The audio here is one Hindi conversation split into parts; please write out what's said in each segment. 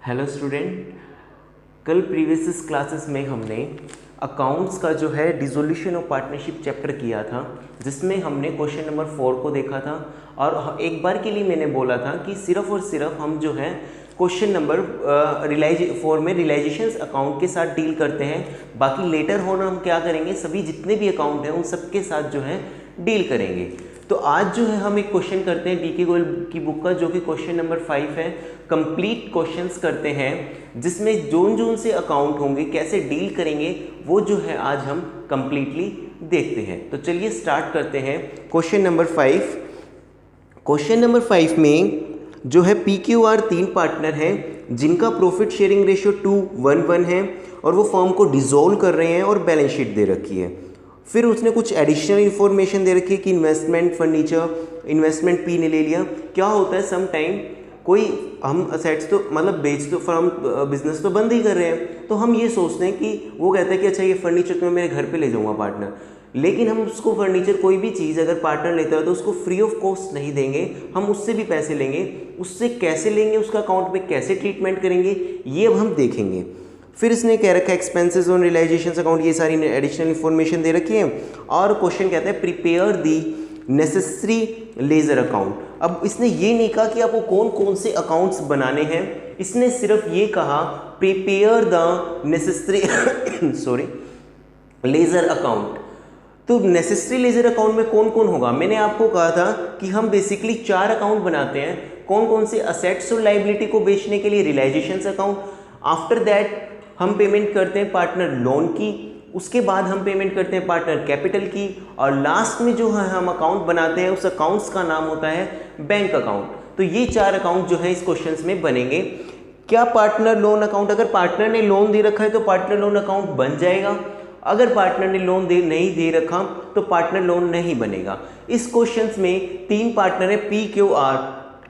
हेलो स्टूडेंट, कल प्रीवियस क्लासेस में हमने अकाउंट्स का जो है डिसोल्यूशन ऑफ पार्टनरशिप चैप्टर किया था, जिसमें हमने क्वेश्चन नंबर 4 को देखा था। और एक बार के लिए मैंने बोला था कि सिर्फ और सिर्फ हम जो है क्वेश्चन नंबर 4 में रियलाइजेशंस अकाउंट के साथ डील करते हैं। बाकी लेटर होना हम क्या करेंगे, सभी जितने भी अकाउंट हैं उन सब के साथ जो है डील करेंगे। तो आज जो है हम एक क्वेश्चन करते हैं डीके गोयल की बुक का, जो कि क्वेश्चन नंबर 5 है। कंप्लीट क्वेश्चंस करते हैं जिसमें जोन जोन से अकाउंट होंगे, कैसे डील करेंगे, वो जो है आज हम कंप्लीटली देखते हैं। तो चलिए स्टार्ट करते हैं क्वेश्चन नंबर 5। क्वेश्चन नंबर 5 में जो है PQR 3 पार्टनर हैं जिनका प्रॉफिट शेयरिंग रेशियो 2:1 है और वो फर्म को डिसॉल्व कर रहे हैं और बैलेंस शीट दे रखी है। फिर उसने कुछ एडिशनल इन्फॉर्मेशन दे रखी है कि इन्वेस्टमेंट फर्नीचर इन्वेस्टमेंट पी ने ले लिया। क्या होता है, सम टाइम कोई हम असेट्स तो मतलब बेच तो फर्म बिजनेस तो बंद ही कर रहे हैं, तो हम ये सोचते हैं कि वो कहता है कि अच्छा ये फर्नीचर तो मैं मेरे घर पे ले जाऊंगा पार्टनर, लेकिन हम उसको फर्नीचर कोई भी चीज़ अगर पार्टनर लेता है तो उसको फ्री ऑफ कॉस्ट नहीं देंगे, हम उससे भी पैसे लेंगे। उससे कैसे लेंगे, उसका अकाउंट में कैसे ट्रीटमेंट करेंगे, ये अब हम देखेंगे। फिर इसने कह रखा है एक्सपेंसेस ऑन रियलाइजेशन अकाउंट, ये सारी एडिशनल इन्फॉर्मेशन दे रखी है। और क्वेश्चन कहता है prepare the necessary ledger account. अब इसने ये नहीं कहा कि आपको कौन कौन से अकाउंट्स बनाने हैं, इसने सिर्फ ये कहा prepare the necessary ledger account. तो नेसेसरी लेजर अकाउंट में कौन कौन होगा, मैंने आपको कहा था कि हम बेसिकली 4 अकाउंट बनाते हैं। कौन कौन से, असेट्स और लाइबिलिटी को बेचने के लिए रियलाइजेशन अकाउंट, आफ्टर दैट हम पेमेंट करते हैं पार्टनर लोन की, उसके बाद हम पेमेंट करते हैं पार्टनर कैपिटल की, और लास्ट में जो है हम अकाउंट बनाते हैं उस अकाउंट्स का नाम होता है बैंक अकाउंट। तो ये 4 अकाउंट जो है इस क्वेश्चंस में बनेंगे। क्या पार्टनर लोन अकाउंट, अगर पार्टनर ने लोन दे रखा है तो पार्टनर लोन अकाउंट बन जाएगा, अगर पार्टनर ने लोन नहीं दे रखा तो पार्टनर लोन नहीं बनेगा। इस क्वेश्चंस में 3 पार्टनर है PQR,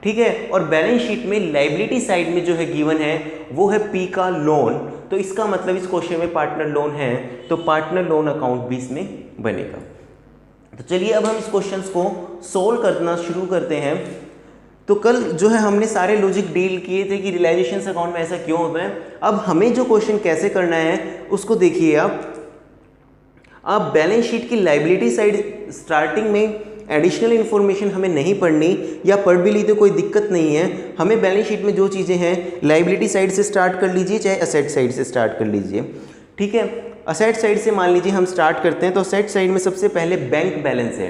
ठीक है, और बैलेंस शीट में लाइबिलिटी साइड में जो है गिवन है वो है P का लोन। तो इसका मतलब इस क्वेश्चन में पार्टनर लोन है तो पार्टनर लोन अकाउंट भी इसमें बनेगा। तो चलिए अब हम इस क्वेश्चन को सोल्व करना शुरू करते हैं। तो कल जो है हमने सारे लॉजिक डील किए थे कि रियलाइजेशन अकाउंट में ऐसा क्यों होता है। अब हमें जो क्वेश्चन कैसे करना है उसको देखिए। आप बैलेंस शीट की लाइबिलिटी साइड स्टार्टिंग में एडिशनल इन्फॉर्मेशन हमें नहीं पढ़नी, या पढ़ भी ली तो कोई दिक्कत नहीं है। हमें बैलेंस शीट में जो चीज़ें हैं लाइबिलिटी साइड से स्टार्ट कर लीजिए, चाहे असेट साइड से स्टार्ट कर लीजिए, ठीक है। असेट साइड से मान लीजिए हम स्टार्ट करते हैं, तो असेट साइड में सबसे पहले बैंक बैलेंस है।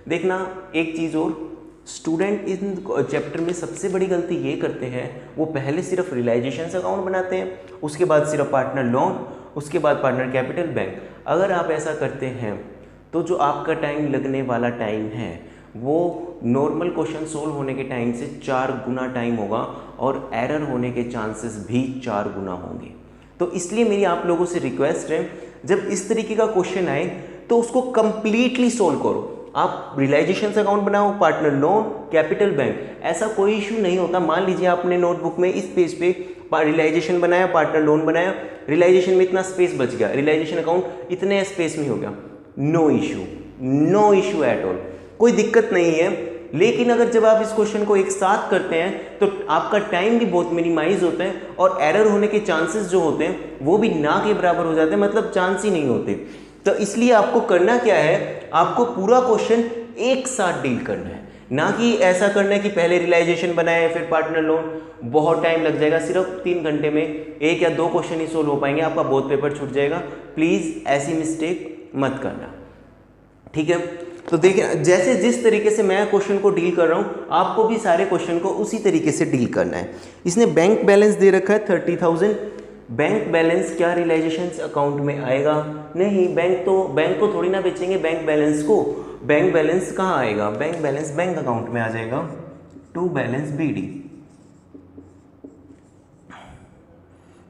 देखना एक चीज़ और, स्टूडेंट इन चैप्टर में सबसे बड़ी गलती ये करते हैं, वो पहले सिर्फ रियलाइजेशन अकाउंट बनाते हैं, उसके बाद सिर्फ पार्टनर लोन, उसके बाद पार्टनर कैपिटल बैंक। अगर आप ऐसा करते हैं तो जो आपका टाइम लगने वाला टाइम है वो नॉर्मल क्वेश्चन सोल्व होने के टाइम से 4 गुना टाइम होगा, और एरर होने के चांसेस भी 4 गुना होंगे। तो इसलिए मेरी आप लोगों से रिक्वेस्ट है, जब इस तरीके का क्वेश्चन आए तो उसको कंप्लीटली सोल्व करो। आप रियलाइजेशन अकाउंट बनाओ, पार्टनर लोन, कैपिटल बैंक, ऐसा कोई इशू नहीं होता। मान लीजिए आपने नोटबुक में इस पेज पे रियलाइजेशन बनाया, पार्टनर लोन बनाया, रियलाइजेशन में इतना स्पेस बच गया, रियलाइजेशन अकाउंट इतने स्पेस में हो गया, नो इशू एट ऑल, कोई दिक्कत नहीं है। लेकिन अगर जब आप इस क्वेश्चन को एक साथ करते हैं तो आपका टाइम भी बहुत मिनिमाइज होता है, और एरर होने के चांसेस जो होते हैं वो भी ना के बराबर हो जाते हैं, मतलब चांस ही नहीं होते। तो इसलिए आपको करना क्या है, आपको पूरा क्वेश्चन एक साथ डील करना है, ना कि ऐसा करना है कि पहले रियलाइजेशन बनाए फिर पार्टनर लोन। बहुत टाइम लग जाएगा, सिर्फ 3 घंटे में 1 या 2 क्वेश्चन ही सोल्व हो पाएंगे, आपका बहुत पेपर छूट जाएगा। प्लीज़ ऐसी मिस्टेक मत करना, ठीक है। तो देखिए, जैसे जिस तरीके से मैं क्वेश्चन को डील कर रहा हूँ आपको भी सारे क्वेश्चन को उसी तरीके से डील करना है। इसने बैंक बैलेंस दे रखा है 30,000। बैंक बैलेंस क्या रियलाइजेशन अकाउंट में आएगा? नहीं, बैंक को थोड़ी ना बेचेंगे बैंक बैलेंस को। बैंक बैलेंस कहाँ आएगा? बैंक बैलेंस बैंक अकाउंट में आ जाएगा, टू बैलेंस BD,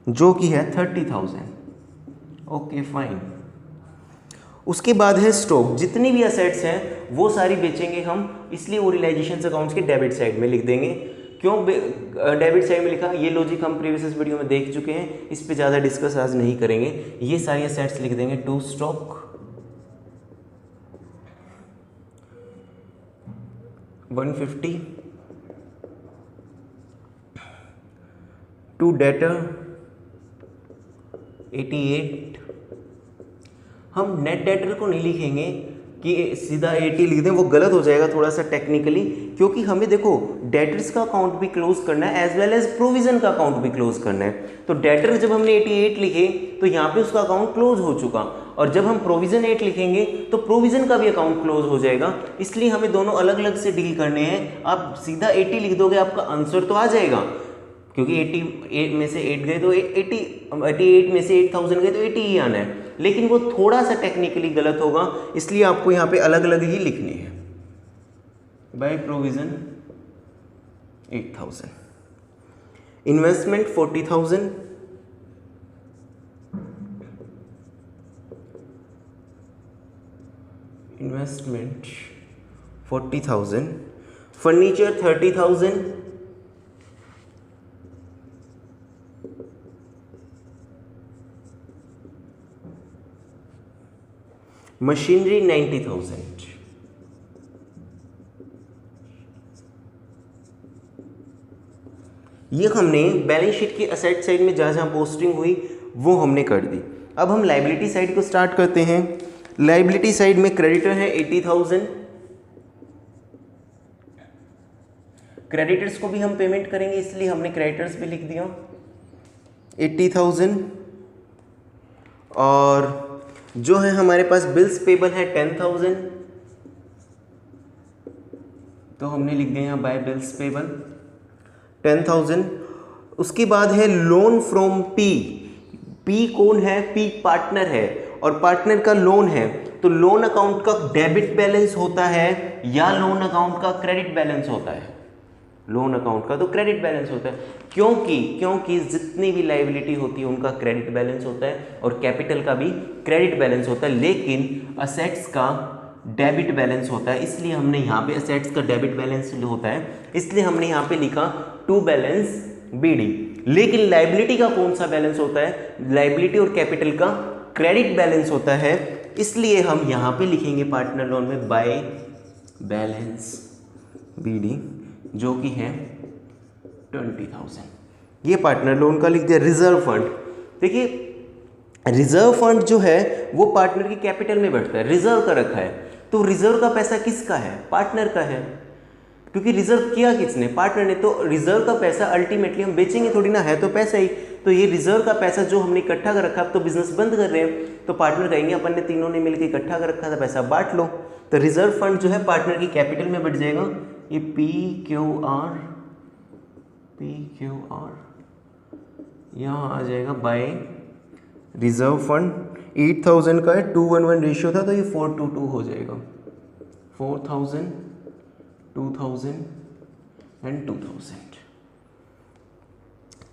जो कि है 30,000। Okay fine. उसके बाद है स्टॉक, जितनी भी असेट्स हैं वो सारी बेचेंगे हम, इसलिए वो रियलाइजेशन अकाउंट्स के डेबिट साइड में लिख देंगे। क्यों डेबिट साइड में लिखा, ये लॉजिक हम प्रीवियस वीडियो में देख चुके हैं, इस पे ज़्यादा डिस्कस आज नहीं करेंगे। ये सारी असेट्स लिख देंगे टू स्टॉक, 150, टू डेटर 88। हम नेट डेटर को नहीं लिखेंगे कि सीधा 80 लिख दें, वो गलत हो जाएगा थोड़ा सा टेक्निकली, क्योंकि हमें देखो डेटर्स का अकाउंट भी क्लोज करना है एज वेल एज प्रोविजन का अकाउंट भी क्लोज करना है। तो डेटर जब हमने 88 लिखे तो यहाँ पे उसका अकाउंट क्लोज हो चुका, और जब हम प्रोविजन 8 लिखेंगे तो प्रोविजन का भी अकाउंट क्लोज हो जाएगा। इसलिए हमें दोनों अलग अलग से डील करने हैं। आप सीधा 80 लिख दोगे आपका आंसर तो आ जाएगा, क्योंकि 88 में से 8 गए तो 88 में से 8000 गए तो 80 ही आना है, लेकिन वो थोड़ा सा टेक्निकली गलत होगा, इसलिए आपको यहाँ पे अलग अलग ही लिखने हैं। By provision 8000, investment 40,000, investment 40,000, furniture 30,000, machinery 90,000। ये हमने बैलेंस शीट की असेट साइड में जहाँ जहाँ पोस्टिंग हुई वो हमने कर दी। अब हम लाइबिलिटी साइड को स्टार्ट करते हैं। लाइबिलिटी साइड में क्रेडिटर है 80,000, क्रेडिटर्स को भी हम पेमेंट करेंगे इसलिए हमने क्रेडिटर्स भी लिख दिया 80,000, और जो है हमारे पास बिल्स पेबल है 10,000, तो हमने लिख दिया यहाँ बाय बिल्स पेबल 10,000। उसके बाद है लोन फ्रॉम पी। पी कौन है? पी पार्टनर है, और पार्टनर का लोन है, तो लोन अकाउंट का डेबिट बैलेंस होता है या लोन अकाउंट का क्रेडिट बैलेंस होता है? लोन अकाउंट का तो क्रेडिट बैलेंस होता है, क्योंकि जितनी भी लायबिलिटी होती है उनका क्रेडिट बैलेंस होता है और कैपिटल का भी क्रेडिट बैलेंस होता है, लेकिन असेट्स का डेबिट बैलेंस होता है। इसलिए हमने यहाँ पे असेट्स का डेबिट बैलेंस होता है, इसलिए हमने यहाँ पे लिखा टू बैलेंस बीडी। लेकिन लायबिलिटी का कौन सा बैलेंस होता है? लायबिलिटी और कैपिटल का क्रेडिट बैलेंस होता है, इसलिए हम यहाँ पे लिखेंगे पार्टनर लोन में बाय बैलेंस बीडी, जो कि है 20,000। ये पार्टनर लोन का लिख दिया। रिजर्व फंड, देखिए रिजर्व फंड जो है वो पार्टनर की कैपिटल में बढ़ता है, रिजर्व का रखा है, तो रिजर्व का पैसा किसका है? पार्टनर का है, क्योंकि रिजर्व किया किसने? पार्टनर ने। तो रिजर्व का पैसा अल्टीमेटली हम बेचेंगे थोड़ी ना, है तो पैसा ही, तो ये रिजर्व का पैसा जो हमने इकट्ठा कर रखा, अब तो बिजनेस बंद कर रहे हैं, तो पार्टनर कहेंगे अपन ने तीनों ने मिलकर इकट्ठा कर रखा था, पैसा बांट लो। तो रिजर्व फंड जो है पार्टनर की कैपिटल में बढ़ जाएगा, ये पी क्यू आर यहाँ आ जाएगा बाय रिजर्व फंड। 8,000 का है, 2:1 रेशियो था, तो ये 4:2 हो जाएगा। 4,000, 2,000 एंड 2,000।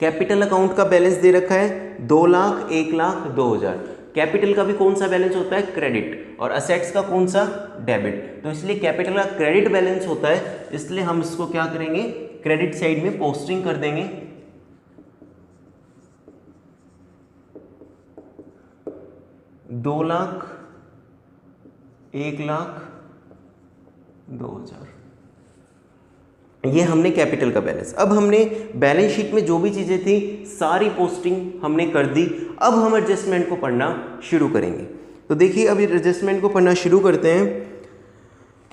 कैपिटल अकाउंट का बैलेंस दे रखा है 2 लाख, 1 लाख, 2,000। कैपिटल का भी कौन सा बैलेंस होता है? क्रेडिट, और असेट्स का कौन सा? डेबिट। तो इसलिए कैपिटल का क्रेडिट बैलेंस होता है, इसलिए हम इसको क्या करेंगे? क्रेडिट साइड में पोस्टिंग कर देंगे। दो लाख, 1 लाख, 2,000, ये हमने कैपिटल का बैलेंस। अब हमने बैलेंस शीट में जो भी चीज़ें थी सारी पोस्टिंग हमने कर दी। अब हम एडजस्टमेंट को पढ़ना शुरू करेंगे। तो देखिए अब एडजस्टमेंट को पढ़ना शुरू करते हैं।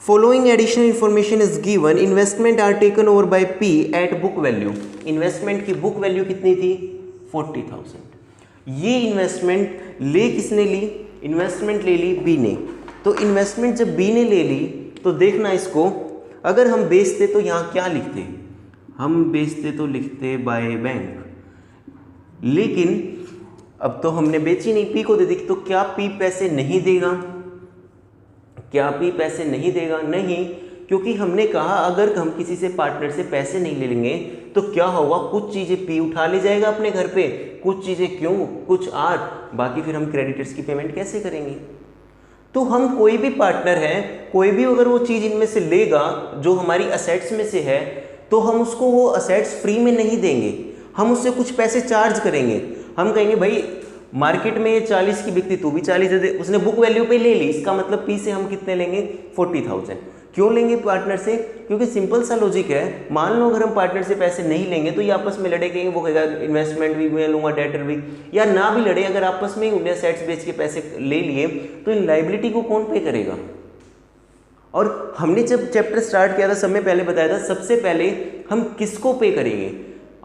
Following additional information is given, investment are taken over by P at book value. Investment की बुक वैल्यू कितनी थी? 40,000। ये इन्वेस्टमेंट ले किसने ली? इन्वेस्टमेंट ले ली बी ने। तो इन्वेस्टमेंट जब बी ने ले ली तो देखना इसको, अगर हम बेचते तो यहाँ क्या लिखते? हम बेचते तो लिखते बाय बैंक, लेकिन अब तो हमने बेची नहीं, पी को दे दी, तो क्या पी पैसे नहीं देगा? क्या पी पैसे नहीं देगा? नहीं, क्योंकि हमने कहा अगर हम किसी से पार्टनर से पैसे नहीं ले लेंगे तो क्या होगा? कुछ चीज़ें पी उठा ले जाएगा अपने घर पे, कुछ चीज़ें क्यों, कुछ आर, बाकी फिर हम क्रेडिटर्स की पेमेंट कैसे करेंगे? तो हम कोई भी पार्टनर है, कोई भी अगर वो चीज़ इनमें से लेगा जो हमारी असेट्स में से है, तो हम उसको वो असेट्स फ्री में नहीं देंगे, हम उससे कुछ पैसे चार्ज करेंगे। हम कहेंगे भाई मार्केट में ये 40 की बिकती, तू भी 40 दे दे। उसने बुक वैल्यू पे ले ली, इसका मतलब पी से हम कितने लेंगे? 40,000। क्यों लेंगे पार्टनर से? क्योंकि सिंपल सा लॉजिक है, मान लो अगर हम पार्टनर से पैसे नहीं लेंगे तो ये आपस में लड़ेंगे, वो कहेगा इन्वेस्टमेंट भी मैं लूँगा, डेटर भी, या ना भी लड़े, अगर आपस में उन्हें सेट्स बेच के पैसे ले लिए तो इन लाइबिलिटी को कौन पे करेगा? और हमने जब चैप्टर स्टार्ट किया था सब में पहले बताया था, सबसे पहले हम किसको पे करेंगे?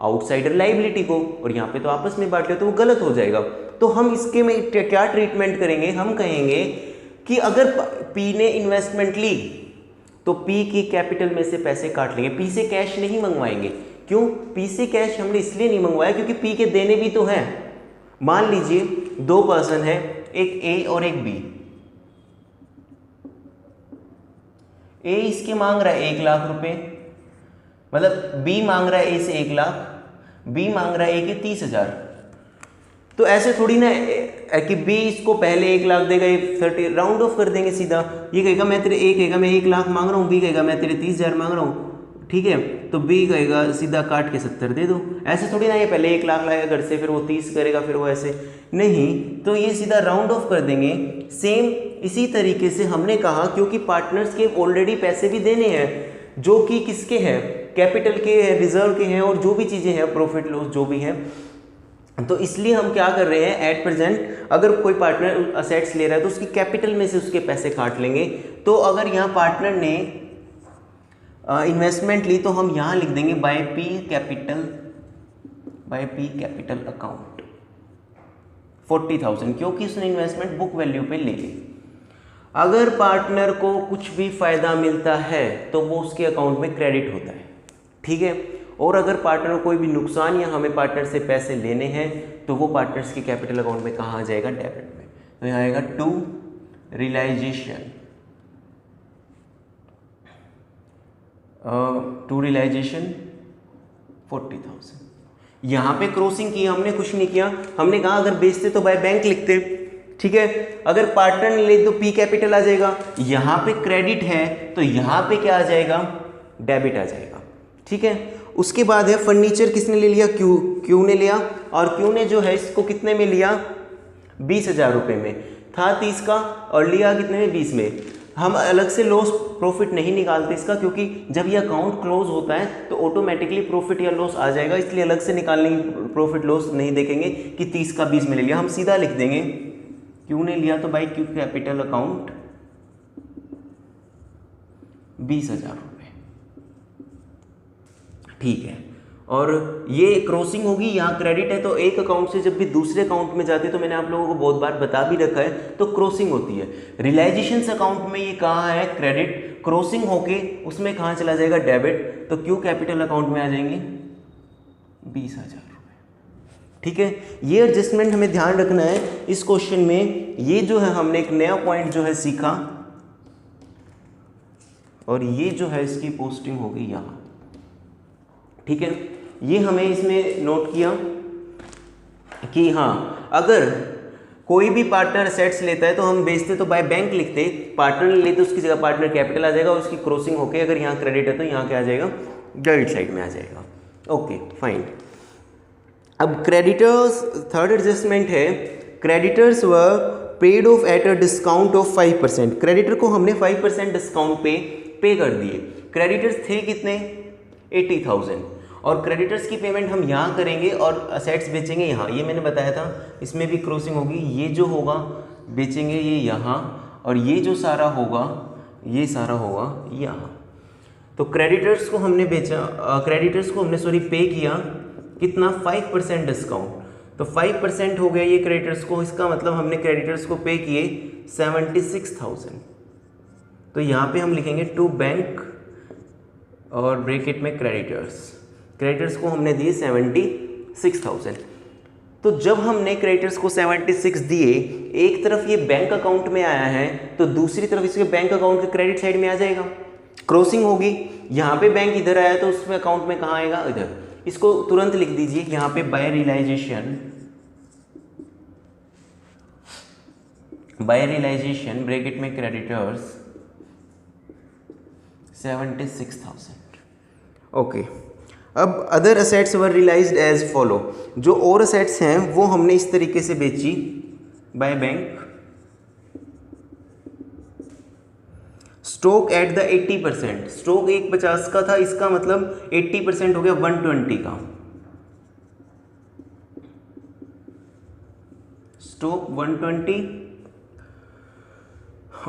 आउटसाइडर लाइबिलिटी को, और यहाँ पे तो आपस में बांट ले तो वो गलत हो जाएगा। तो हम इसके में क्या ट्रीटमेंट करेंगे? हम कहेंगे कि अगर पी ने इन्वेस्टमेंट ली तो पी की कैपिटल में से पैसे काट लेंगे, पी से कैश नहीं मंगवाएंगे। क्यों? पी से कैश हमने इसलिए नहीं मंगवाया क्योंकि पी के देने भी तो हैं। मान लीजिए 2 पर्सन है, एक ए और एक बी। ए इसके मांग रहा है 1 लाख रुपए, मतलब बी मांग रहा है ए से 1 लाख, बी मांग रहा है ए के 30,000। तो ऐसे थोड़ी ना कि बी इसको पहले 1 लाख देगा, 30 राउंड ऑफ कर देंगे सीधा। ये कहेगा मैं तेरे, ए कहेगा मैं 1 लाख मांग रहा हूँ, बी कहेगा मैं तेरे 30,000 मांग रहा हूँ, ठीक है, तो बी कहेगा सीधा काट के 70 दे दो। ऐसे थोड़ी ना ये पहले 1 लाख लाएगा घर से, फिर वो 30 करेगा, फिर वो ऐसे नहीं, तो ये सीधा राउंड ऑफ कर देंगे। सेम इसी तरीके से हमने कहा क्योंकि पार्टनर्स के ऑलरेडी पैसे भी देने हैं जो कि किसके हैं? कैपिटल के हैं, रिजर्व के हैं, और जो भी चीज़ें हैं, प्रॉफिट लॉस जो भी हैं, तो इसलिए हम क्या कर रहे हैं एट प्रेजेंट अगर कोई पार्टनर असेट्स ले रहा है तो उसकी कैपिटल में से उसके पैसे काट लेंगे। तो अगर यहाँ पार्टनर ने इन्वेस्टमेंट ली तो हम यहाँ लिख देंगे बाय पी कैपिटल अकाउंट 40,000, क्योंकि उसने इन्वेस्टमेंट बुक वैल्यू पे ले ली। अगर पार्टनर को कुछ भी फ़ायदा मिलता है तो वो उसके अकाउंट में क्रेडिट होता है, ठीक है। और अगर पार्टनर को कोई भी नुकसान या हमें पार्टनर से पैसे लेने हैं तो वो पार्टनर्स के कैपिटल अकाउंट में कहाँ आ जाएगा? डेबिट में। तो यहाँ आएगा टू रियलाइजेशन 40,000। यहाँ पे क्रॉसिंग की हमने, कुछ नहीं किया, हमने कहा अगर बेचते तो बाय बैंक लिखते, ठीक है। अगर पार्टनर ने ले तो पी कैपिटल आ जाएगा, यहाँ पे क्रेडिट है तो यहाँ पे क्या आ जाएगा? डेबिट आ जाएगा, ठीक है। उसके बाद है फर्नीचर किसने ले लिया? क्यू ने लिया, और क्यू ने जो है इसको कितने में लिया? 20,000 रुपये में, था 30 का और लिया कितने में? 20 में। हम अलग से लॉस प्रॉफिट नहीं निकालते इसका, क्योंकि जब ये अकाउंट क्लोज होता है तो ऑटोमेटिकली प्रॉफिट या लॉस आ जाएगा, इसलिए अलग से निकालने की प्रॉफिट लॉस नहीं देखेंगे कि 30 का 20 में ले लिया। हम सीधा लिख देंगे क्यू ने लिया तो बाई क्यू कैपिटल अकाउंट 20,000 रुपये, ठीक है। और ये क्रॉसिंग होगी, यहाँ क्रेडिट है तो एक अकाउंट से जब भी दूसरे अकाउंट में जाते तो मैंने आप लोगों को बहुत बार बता भी रखा है, तो क्रॉसिंग होती है। रियलाइजेशंस अकाउंट में ये कहाँ है? क्रेडिट, क्रॉसिंग होके उसमें कहाँ चला जाएगा? डेबिट, तो क्यू कैपिटल अकाउंट में आ जाएंगे 20,000 रुपये, ठीक है। ये एडजस्टमेंट हमें ध्यान रखना है इस क्वेश्चन में। ये जो है हमने एक नया पॉइंट जो है सीखा, और ये जो है इसकी पोस्टिंग होगी यहाँ, ठीक है। ये हमें इसमें नोट किया कि हाँ, अगर कोई भी पार्टनर असेट्स लेता है तो हम बेचते तो बाय बैंक लिखते, पार्टनर ले तो उसकी जगह पार्टनर कैपिटल आ जाएगा, और उसकी क्रॉसिंग होके अगर यहाँ क्रेडिट है तो यहाँ क्या आ जाएगा? डेबिट साइड में आ जाएगा। Okay fine. अब क्रेडिटर्स, थर्ड एडजस्टमेंट है, creditors were paid of at a discount of 5%। Creditor को हमने 5% डिस्काउंट पे कर दिए। क्रेडिटर्स थे कितने? 80,000, और क्रेडिटर्स की पेमेंट हम यहाँ करेंगे और असेट्स बेचेंगे यहाँ। ये मैंने बताया था, इसमें भी क्रॉसिंग होगी। ये जो होगा बेचेंगे ये यहाँ, और ये जो सारा होगा ये सारा होगा यहाँ। तो क्रेडिटर्स को हमने बेचा, क्रेडिटर्स को हमने पे किया कितना? 5% डिस्काउंट, तो 5% हो गया ये क्रेडिटर्स को। इसका मतलब हमने क्रेडिटर्स को पे किए 76,000। तो यहाँ पे हम लिखेंगे टू बैंक और ब्रैकेट में क्रेडिटर्स को हमने दिए 76,000। तो जब हमने क्रेडिटर्स को 76 दिए, एक तरफ ये बैंक अकाउंट में आया है तो दूसरी तरफ इसके बैंक अकाउंट के क्रेडिट साइड में आ जाएगा, क्रॉसिंग होगी। यहाँ पे बैंक इधर आया तो उसमें अकाउंट में कहाँ आएगा? इधर। इसको तुरंत लिख दीजिए यहाँ पे बाय रियलाइजेशन ब्रैकेट में क्रेडिटर्स 76,000। ओके, अब अदर असेट्स वर रियलाइज्ड एज फॉलो। जो और असेट्स हैं वो हमने इस तरीके से बेची by bank. Stock at the 80%, stock 150 का था, इसका मतलब 80% हो गया 120 का, स्टॉक 120।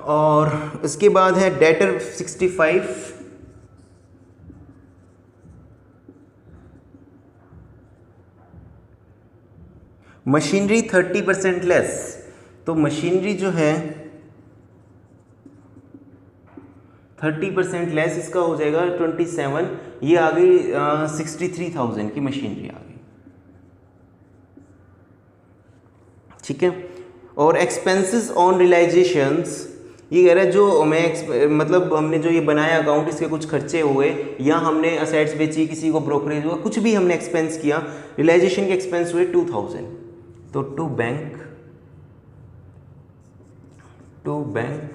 और इसके बाद है डेटर 65, मशीनरी 30% लेस, तो मशीनरी जो है 30% लेस, इसका हो जाएगा 27, ये आ गई 63,000 की मशीनरी आ गई, ठीक है। और एक्सपेंसेस ऑन रियलाइजेशंस, ये कह रहा है जो मैं मतलब हमने जो ये बनाया अकाउंट, इसके कुछ खर्चे हुए या हमने असेट्स बेची, किसी को ब्रोकरेज हुआ, कुछ भी हमने एक्सपेंस किया, रियलाइजेशन के एक्सपेंस हुए 2000, तो टू बैंक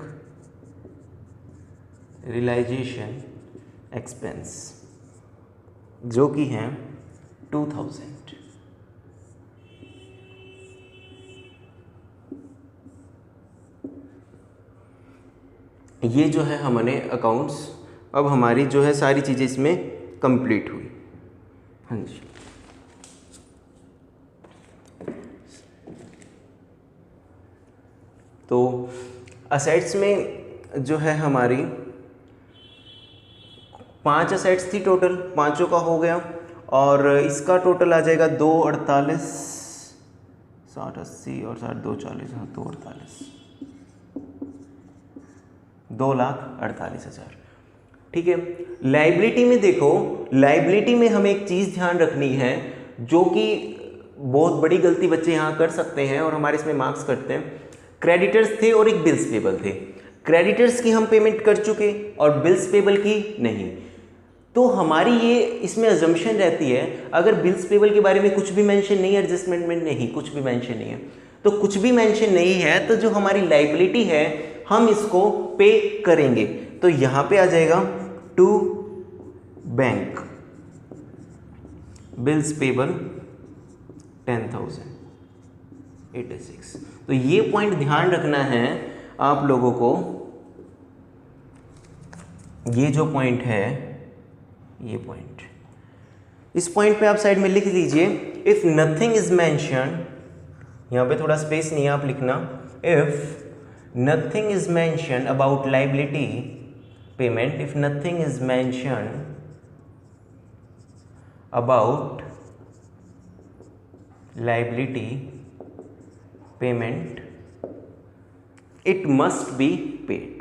रियलाइजेशन एक्सपेंस जो कि हैं 2000। ये जो है हमने अकाउंट्स, अब हमारी जो है सारी चीज़ें इसमें कंप्लीट हुई। हाँ जी, तो असेट्स में जो है हमारी 5 असेट्स थी टोटल, पाँचों का हो गया, और इसका टोटल आ जाएगा 248, 60 80 और 60 240, हाँ 248, 2,48,000, ठीक है। लाइबिलिटी में देखो, लाइबिलिटी में हमें एक चीज़ ध्यान रखनी है, जो कि बहुत बड़ी गलती बच्चे यहाँ कर सकते हैं और हमारे इसमें मार्क्स करते हैं। क्रेडिटर्स थे और एक बिल्स पेबल थे, क्रेडिटर्स की हम पेमेंट कर चुके और बिल्स पेबल की नहीं, तो हमारी ये इसमें अजम्पशन रहती है, अगर बिल्स पेबल के बारे में कुछ भी मेंशन नहीं है, एडजस्टमेंट में नहीं, कुछ भी मेंशन नहीं है, तो कुछ भी मेंशन नहीं है, तो जो हमारी लाइबिलिटी है हम इसको पे करेंगे। तो यहाँ पे आ जाएगा टू बैंक बिल्स पेबल 10,086। तो ये पॉइंट ध्यान रखना है आप लोगों को, ये जो पॉइंट है, ये पॉइंट, इस पॉइंट पे आप साइड में लिख लीजिए, इफ नथिंग इज मेंशन, यहाँ पे थोड़ा स्पेस नहीं है, आप लिखना, if nothing is mentioned about liability payment, if nothing is mentioned about liability payment, it must be paid।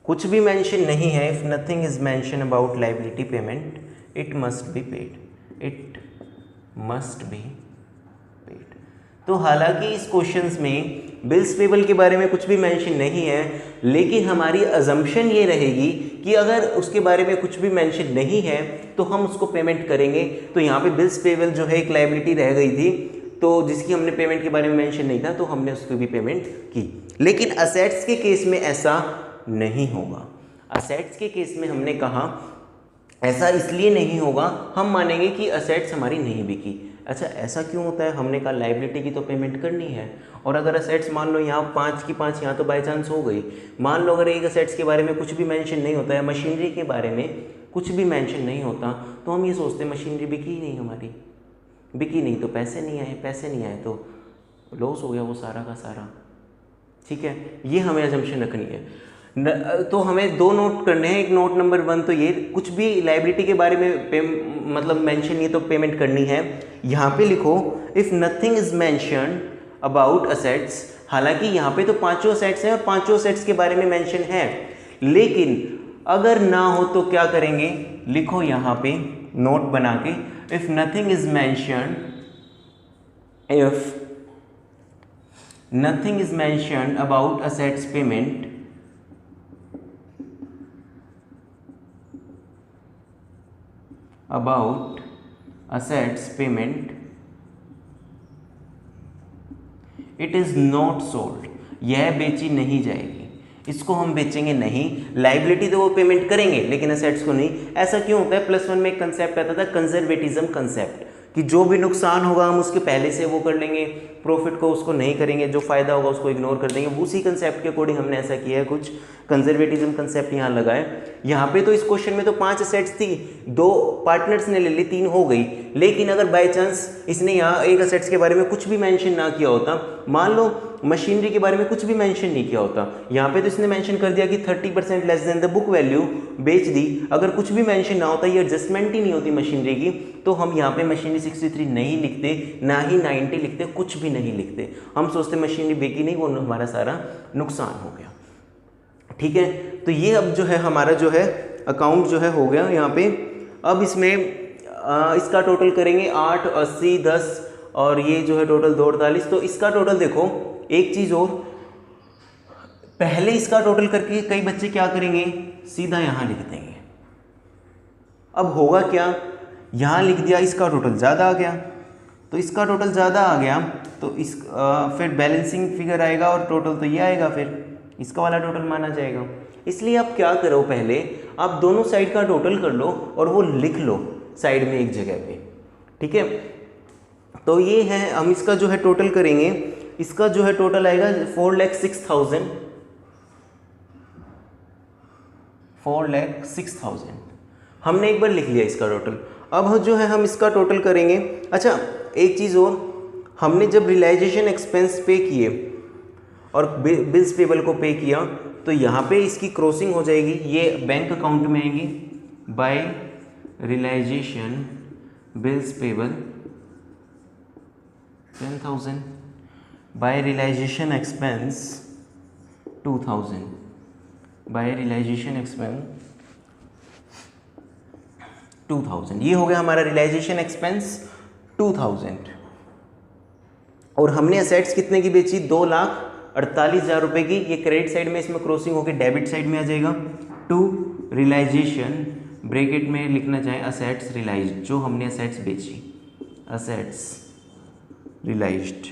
कुछ भी मेंशन नहीं है, if nothing is mentioned about liability payment, it must be paid, it must be paid। तो हालांकि इस क्वेश्चंस में बिल्स पेबल के बारे में कुछ भी मेंशन नहीं है, लेकिन हमारी अजम्पशन ये रहेगी कि अगर उसके बारे में कुछ भी मेंशन नहीं है तो हम उसको पेमेंट करेंगे। तो यहाँ पे बिल्स पेबल जो है एक लायबिलिटी रह गई थी, तो जिसकी हमने पेमेंट के बारे में मेंशन नहीं था, तो हमने उसकी भी पेमेंट की। लेकिन असेट्स के केस में ऐसा नहीं होगा। असेट्स के केस में हमने कहा ऐसा इसलिए नहीं होगा, हम मानेंगे कि असेट्स हमारी नहीं बिकी। अच्छा, ऐसा क्यों होता है? हमने कहा लायबिलिटी की तो पेमेंट करनी है, और अगर असेट्स मान लो यहाँ 5 की 5 यहाँ तो बाई चांस हो गई। मान लो अगर एक असेट्स के बारे में कुछ भी मेंशन नहीं होता है, मशीनरी के बारे में कुछ भी मेंशन नहीं होता, तो हम ये सोचते हैं मशीनरी बिकी ही नहीं, हमारी बिकी नहीं तो पैसे नहीं आए, पैसे नहीं आए तो लॉस हो गया वो सारा का सारा। ठीक है, ये हमें अजम्पशन रखनी है। तो हमें 2 नोट करने हैं। एक नोट नंबर 1 तो ये, कुछ भी लायबिलिटी के बारे में मतलब मेंशन ये तो पेमेंट करनी है। यहाँ पे लिखो if nothing is mention about assets. हालांकि यहाँ पे तो 5 असेट्स हैं और 5 असेट्स के बारे में मेंशन है, लेकिन अगर ना हो तो क्या करेंगे? लिखो यहाँ पे नोट बना के, if nothing is mention, if nothing is mention about assets payment, about assets payment, it is not sold। यह बेची नहीं जाएगी, इसको हम बेचेंगे नहीं। लाइबिलिटी तो वो पेमेंट करेंगे लेकिन असेट्स को नहीं। ऐसा क्यों होता है? +1 में एक कंसेप्ट आता था कंजर्वेटिज्म कंसेप्ट, कि जो भी नुकसान होगा हम उसके पहले से वो कर लेंगे, प्रॉफिट को उसको नहीं करेंगे, जो फ़ायदा होगा उसको इग्नोर कर देंगे। उसी कंसेप्ट के अकॉर्डिंग हमने ऐसा किया है, कुछ कंजर्वेटिज्म कंसेप्ट यहाँ लगाए। यहाँ पे तो इस क्वेश्चन में तो 5 असेट्स थी, 2 पार्टनर्स ने ले ली, 3 हो गई। लेकिन अगर बाय चांस इसने यहाँ एक असेट्स के बारे में कुछ भी मेंशन ना किया होता, मान लो मशीनरी के बारे में कुछ भी मेंशन नहीं किया होता, यहाँ पे तो इसने मेंशन कर दिया कि 30% less than the book value बेच दी। अगर कुछ भी मेंशन ना होता, ये एडजस्टमेंट ही नहीं होती मशीनरी की, तो हम यहाँ पे मशीनरी 63 नहीं लिखते, ना ही 90 लिखते, कुछ भी नहीं लिखते। हम सोचते मशीनरी बेची नहीं, वो हमारा सारा नुकसान हो गया। ठीक है, तो ये अब जो है हमारा जो है अकाउंट जो है हो गया यहाँ पे। अब इसमें इसका टोटल करेंगे 8, 80, 10 और ये जो है टोटल 248। तो इसका टोटल देखो, एक चीज़ और, पहले इसका टोटल करके कई बच्चे क्या करेंगे, सीधा यहाँ लिख देंगे। अब होगा क्या, यहाँ लिख दिया, इसका टोटल ज़्यादा आ गया, तो इसका टोटल ज़्यादा आ गया तो इस फिर बैलेंसिंग फिगर आएगा और टोटल तो ये आएगा, फिर इसका वाला टोटल माना जाएगा। इसलिए आप क्या करो, पहले आप दोनों साइड का टोटल कर लो और वो लिख लो साइड में एक जगह पे। ठीक है, तो ये है, हम इसका जो है टोटल करेंगे, इसका जो है टोटल आएगा 4,06,000, 4,06,000 हमने एक बार लिख लिया इसका टोटल। अब जो है हम इसका टोटल करेंगे। अच्छा, एक चीज़ और, हमने जब रियलाइजेशन एक्सपेंस पे किए और बिल्स पेबल को पे किया, तो यहाँ पे इसकी क्रॉसिंग हो जाएगी, ये बैंक अकाउंट में आएंगी by realisation bills payable 10,000, by realisation expense 2,000, by realisation expense 2,000। ये हो गया हमारा रियलाइजेशन एक्सपेंस 2,000। और हमने असेट्स कितने की बेची, 2,48,000 रुपये की। ये क्रेडिट साइड में इसमें क्रॉसिंग होकर डेबिट साइड में आ जाएगा। टू रियलाइजेशन ब्रैकेट में लिखना चाहे असेट्स रियलाइज्ड, जो हमने असेट्स बेची, असेट्स रियलाइज्ड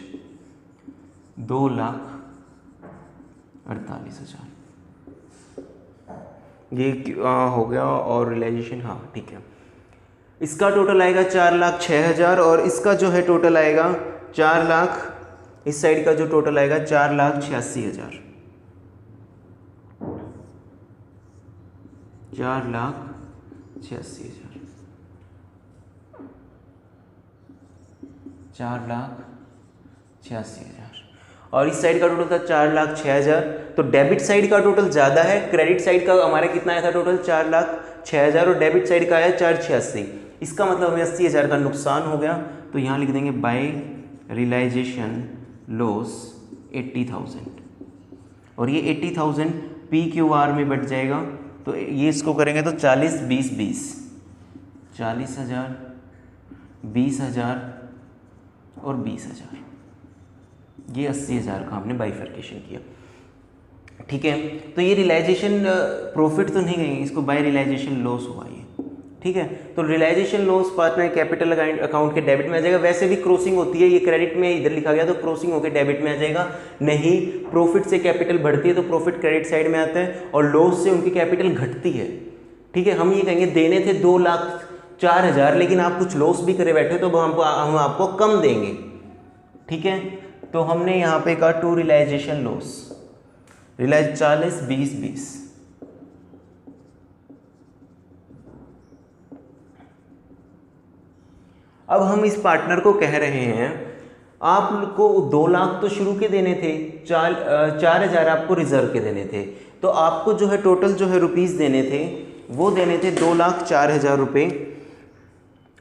2,48,000 ये हो गया। और रियलाइजेशन, हाँ ठीक है, इसका टोटल आएगा 4,06,000 और इसका जो है टोटल आएगा 4 लाख, इस साइड का जो टोटल आएगा 4,86,000, 4,86,000, 4,86,000 और इस साइड का टोटल था 4,06,000। तो डेबिट साइड का टोटल ज़्यादा है, क्रेडिट साइड का हमारा कितना आया था टोटल 4,06,000 और डेबिट साइड का आया 4,86,000। इसका मतलब हमें 80,000 का नुकसान हो गया। तो यहाँ लिख देंगे बाय रियलाइजेशन लॉस 80,000 और ये 80,000 PQR में बढ़ जाएगा। तो ये इसको करेंगे तो 40, 20, 20, 40,000, 20,000 और 20,000, ये 80,000 का हमने बाइफर्केशन किया। ठीक है, तो ये रियलाइजेशन प्रॉफिट तो नहीं गई, इसको बाय रियलाइजेशन लॉस हुआ ये। ठीक है, तो realisation loss partner capital account के डेबिट में आ जाएगा। वैसे भी क्रॉसिंग होती है, ये क्रेडिट में इधर लिखा गया तो क्रॉसिंग होकर डेबिट में आ जाएगा। नहीं, प्रॉफिट से कैपिटल बढ़ती है तो प्रॉफिट क्रेडिट साइड में आता है और लॉस से उनकी कैपिटल घटती है। ठीक है, हम ये कहेंगे देने थे 2,04,000 लेकिन आप कुछ लॉस भी करे बैठे तो हम आपको कम देंगे। ठीक है, तो हमने यहाँ पे कहा टू रियलाइजेशन लॉस, रियलाइज 40, 20, 20। अब हम इस पार्टनर को कह रहे हैं आपको 2 लाख तो शुरू के देने थे, 4,000 आपको रिजर्व के देने थे, तो आपको जो है टोटल जो है रुपीज़ देने थे वो देने थे 2,04,000 रुपये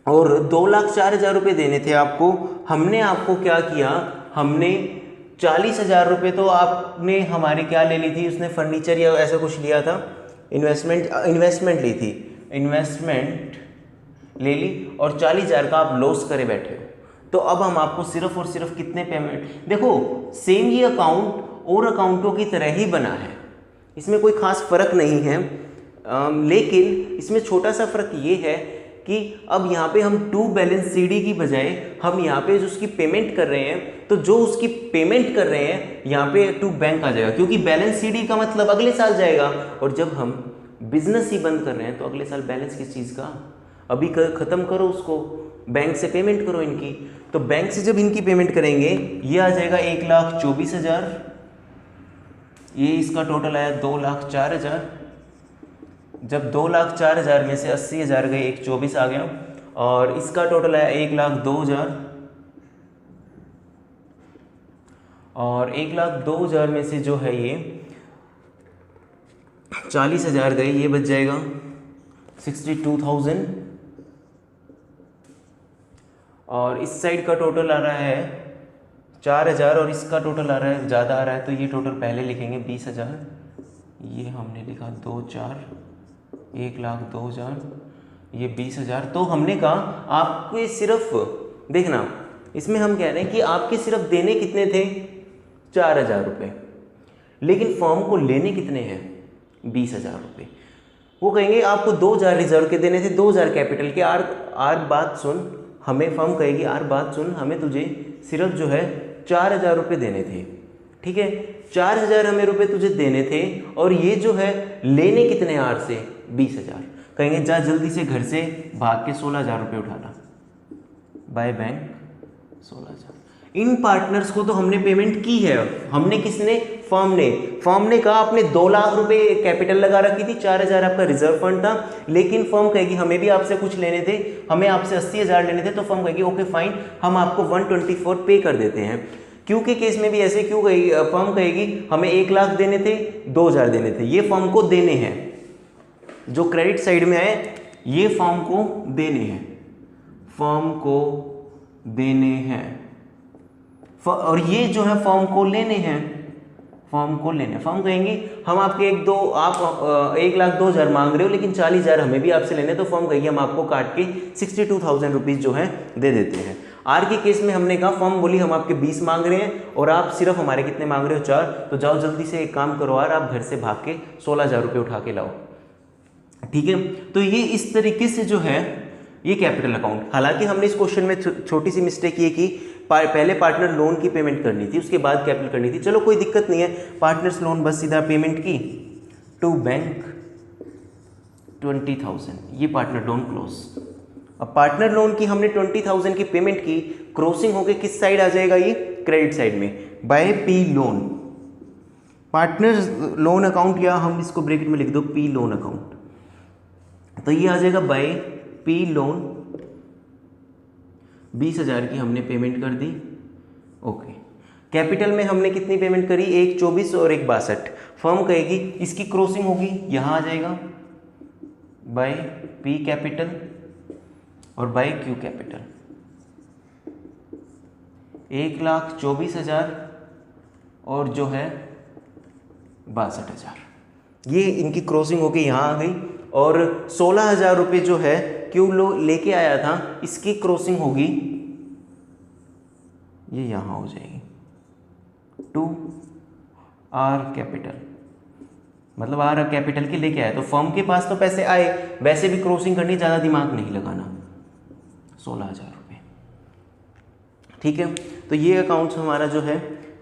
और 2,04,000 रुपये देने थे आपको। हमने आपको क्या किया, हमने 40,000 रुपये तो आपने हमारी क्या ले ली थी, उसने फर्नीचर या ऐसा कुछ लिया था, इन्वेस्टमेंट ली थी, इन्वेस्टमेंट ले ली और 40,000 का आप लॉस करे बैठे हो। तो अब हम आपको सिर्फ और सिर्फ कितने पेमेंट, देखो सेम ये अकाउंट और अकाउंटों की तरह ही बना है, इसमें कोई खास फ़र्क नहीं है, लेकिन इसमें छोटा सा फ़र्क ये है कि अब यहाँ पे हम टू बैलेंस सीडी की बजाय हम यहाँ पे जो उसकी पेमेंट कर रहे हैं, तो जो उसकी पेमेंट कर रहे हैं यहाँ पे टू बैंक आ जाएगा, क्योंकि बैलेंस सीडी का मतलब अगले साल जाएगा और जब हम बिजनेस ही बंद कर रहे हैं तो अगले साल बैलेंस किस चीज़ का, अभी ख़त्म करो उसको, बैंक से पेमेंट करो इनकी। तो बैंक से जब इनकी पेमेंट करेंगे ये आ जाएगा 1,24,000, ये इसका टोटल आया 2,04,000। जब 2,04,000 में से 80,000 गए 1,24,000 आ गया, और इसका टोटल आया 1,02,000, और 1,02,000 में से जो है ये 40,000 गए, ये बच जाएगा 62,000, और इस साइड का टोटल आ रहा है 4,000, और इसका टोटल आ रहा है ज़्यादा आ रहा है, तो ये टोटल पहले लिखेंगे 20,000, ये हमने लिखा 2,4, 1,02,000, ये 20,000। तो हमने कहा आपके सिर्फ देखना, इसमें हम कह रहे हैं कि आपके सिर्फ देने कितने थे 4,000 रुपये, लेकिन फॉर्म को लेने कितने हैं 20,000 रुपये। वो कहेंगे आपको 2,000 रिजर्व के देने थे, 2,000 कैपिटल के। आर बात सुन, हमें फर्म कहेगी आर बात सुन, हमें तुझे सिर्फ जो है 4,000 रुपये देने थे, ठीक है, 4,000 हमें रुपये तुझे देने थे, और ये जो है लेने कितने आर से 20,000। कहेंगे जा जल्दी से घर से भाग के 16,000 रुपये उठाना, बाय बैंक 16,000। इन पार्टनर्स को तो हमने पेमेंट की है, हमने किसने, फर्म ने कहा आपने 2 लाख रुपए कैपिटल लगा रखी थी, 4,000 आपका रिजर्व फंड था, लेकिन फर्म कहेगी हमें भी आपसे कुछ लेने थे, हमें आपसे 80,000 लेने थे, तो फर्म कहेगी ओके फाइन, हम आपको 124 पे कर देते हैं। क्यू के केस में भी ऐसे क्यों कहेगी, फर्म कहेगी हमें 1 लाख देने थे, 2,000 देने थे, ये फर्म को देने हैं, जो क्रेडिट साइड में आए ये फर्म को देने हैं, फर्म को देने हैं, और ये जो है फर्म को लेने हैं, फर्म को लेने। फर्म कहेंगे हम आपके 1,02,000 मांग रहे हो, लेकिन 40,000 हमें भी आपसे लेने, तो फर्म कहेगी हम आपको काट के 62,000 रुपीज़ जो है दे देते हैं। आर के केस में हमने कहा फर्म बोली हम आपके 20 मांग रहे हैं, और आप सिर्फ हमारे कितने मांग रहे हो 4, तो जाओ जल्दी से एक काम करो यार, आप घर से भाग के 16,000 रुपये उठा के लाओ, ठीक है। तो ये इस तरीके से जो है ये कैपिटल अकाउंट। हालांकि हमने इस क्वेश्चन में छोटी सी मिस्टेक ये की, पहले पार्टनर लोन की पेमेंट करनी थी, उसके बाद कैपिटल करनी थी। चलो कोई दिक्कत नहीं है, पार्टनर्स लोन बस सीधा पेमेंट की टू बैंक 20,000, ये पार्टनर लोन क्लोज। अब पार्टनर लोन की हमने 20,000 की पेमेंट की, क्रॉसिंग होके किस साइड आ जाएगा, ये क्रेडिट साइड में, by P loan, partners loan account, या हम इसको ब्रैकेट में लिख दो पी लोन अकाउंट, तो ये आ जाएगा बाय पी लोन, 20,000 की हमने पेमेंट कर दी, ओके। कैपिटल में हमने कितनी पेमेंट करी, 1,24 और 1,62। फर्म कहेगी इसकी क्रॉसिंग होगी, यहाँ आ जाएगा बाय पी कैपिटल और बाय क्यू कैपिटल, 1,24,000 और जो है 62,000, ये इनकी क्रॉसिंग होके यहाँ आ गई। और 16,000 रुपये जो है क्यू लो लेके आया था, इसकी क्रॉसिंग होगी, ये यहाँ हो जाएगी टू आर कैपिटल, मतलब आर कैपिटल के लेके आया, तो फर्म के पास तो पैसे आए, वैसे भी क्रॉसिंग करनी, ज़्यादा दिमाग नहीं लगाना, 16,000 रुपये, ठीक है। तो ये अकाउंट्स हमारा जो है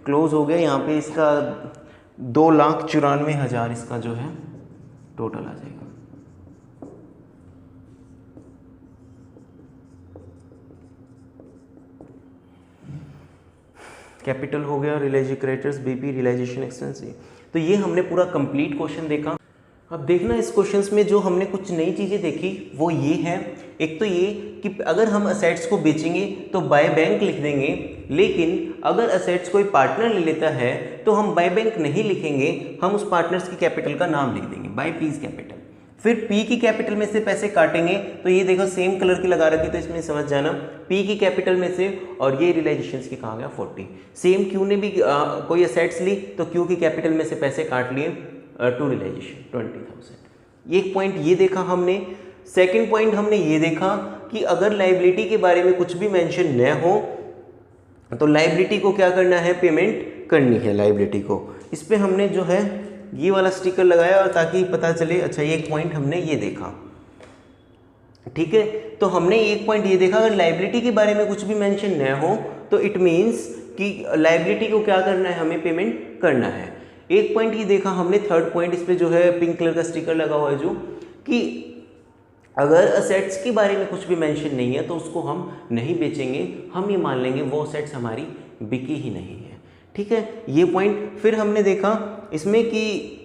क्लोज हो गया। यहाँ पे इसका 2,94,000 इसका जो है टोटल आ जाएगा। कैपिटल हो गया, realise creditors, BP realisation expense. तो ये हमने पूरा कंप्लीट क्वेश्चन देखा। अब देखना इस क्वेश्चंस में जो हमने कुछ नई चीज़ें देखी वो ये है, एक तो ये कि अगर हम असेट्स को बेचेंगे तो बाय बैंक लिख देंगे, लेकिन अगर असेट्स कोई पार्टनर ले लेता है तो हम बाय बैंक नहीं लिखेंगे, हम उस पार्टनर्स की कैपिटल का नाम लिख देंगे बाय पीज कैपिटल। फिर पी की कैपिटल में से पैसे काटेंगे, तो ये देखो सेम कलर की लगा रखी, तो इसमें समझ जाना पी की कैपिटल में से, और ये रियलाइजेशंस की कहा गया 40। सेम क्यू ने भी कोई असेट्स ली तो क्यू की कैपिटल में से पैसे काट लिए टू रियलाइजेशन 20,000। एक पॉइंट ये देखा हमने। सेकंड पॉइंट हमने ये देखा कि अगर लाइबिलिटी के बारे में कुछ भी मेंशन न हो तो लाइबिलिटी को क्या करना है, पेमेंट करनी है लाइबिलिटी को। इस पे हमने जो है ये वाला स्टिकर लगाया और ताकि पता चले, अच्छा ये एक पॉइंट हमने ये देखा, ठीक है। तो हमने एक पॉइंट ये देखा, अगर लाइबिलिटी के बारे में कुछ भी मेंशन न हो तो इट मीन्स कि लाइबिलिटी को क्या करना है, हमें पेमेंट करना है। एक पॉइंट ये देखा हमने, थर्ड पॉइंट, इस पे जो है पिंक कलर का स्टिकर लगा हुआ है जो, कि अगर असेट्स के बारे में कुछ भी मेंशन नहीं है तो उसको हम नहीं बेचेंगे, हम ये मान लेंगे वो असेट्स हमारी बिकी ही नहीं है। ठीक है, ये पॉइंट। फिर हमने देखा इसमें कि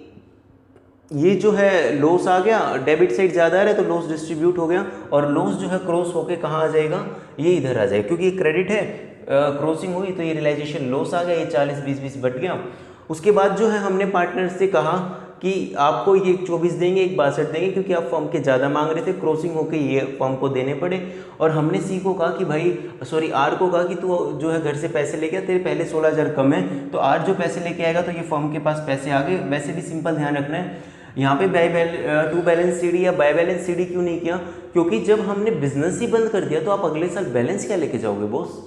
ये जो है लॉस आ गया, डेबिट साइड ज़्यादा आ रहा है तो लॉस डिस्ट्रीब्यूट हो गया, और लॉस जो है क्रॉस होके कहाँ आ जाएगा, ये इधर आ जाएगा, क्योंकि ये क्रेडिट है, क्रॉसिंग हुई तो ये रियलाइजेशन लॉस आ गया, ये 40-20-20 बट गया। उसके बाद जो है हमने पार्टनर से कहा कि आपको ये 24 देंगे, एक 62 देंगे, क्योंकि आप फर्म के ज़्यादा मांग रहे थे, क्रॉसिंग होके ये फर्म को देने पड़े। और हमने सी को कहा कि भाई सॉरी आर को कहा कि तू जो है घर से पैसे लेके आ, तेरे पहले 16,000 कम है, तो आर जो पैसे लेके आएगा तो ये फर्म के पास पैसे आ गए। वैसे भी सिंपल ध्यान रखना है यहाँ पे टू बैलेंस सीडी या बाय बैलेंस सीडी क्यों नहीं किया, क्योंकि जब हमने बिजनेस ही बंद कर दिया तो आप अगले साल बैलेंस क्या लेके जाओगे बॉस,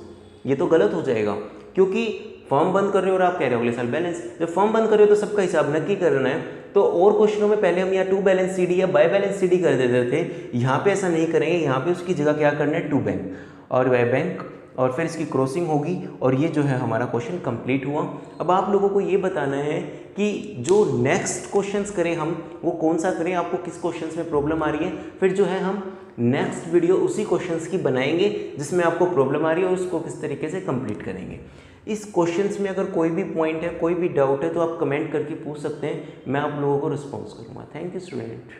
ये तो गलत हो जाएगा। क्योंकि फर्म बंद कर रहे हो और आप कह रहे हो अगले साल बैलेंस, जब फर्म बंद कर रहे हो तो सबका हिसाब नक्की करना है। तो और क्वेश्चनों में पहले हम यहाँ टू बैलेंस सीडी या बाय बैलेंस सीडी कर देते थे, यहाँ पे ऐसा नहीं करेंगे, यहाँ पे उसकी जगह क्या करना है, टू बैंक और बाय बैंक, और फिर इसकी क्रॉसिंग होगी, और ये जो है हमारा क्वेश्चन कंप्लीट हुआ। अब आप लोगों को ये बताना है कि जो नेक्स्ट क्वेश्चंस करें हम वो कौन सा करें, आपको किस क्वेश्चंस में प्रॉब्लम आ रही है, फिर जो है हम नेक्स्ट वीडियो उसी क्वेश्चंस की बनाएंगे जिसमें आपको प्रॉब्लम आ रही है और उसको किस तरीके से कंप्लीट करेंगे। इस क्वेश्चंस में अगर कोई भी पॉइंट है, कोई भी डाउट है तो आप कमेंट करके पूछ सकते हैं, मैं आप लोगों को रिस्पॉन्स करूँगा। Thank you student.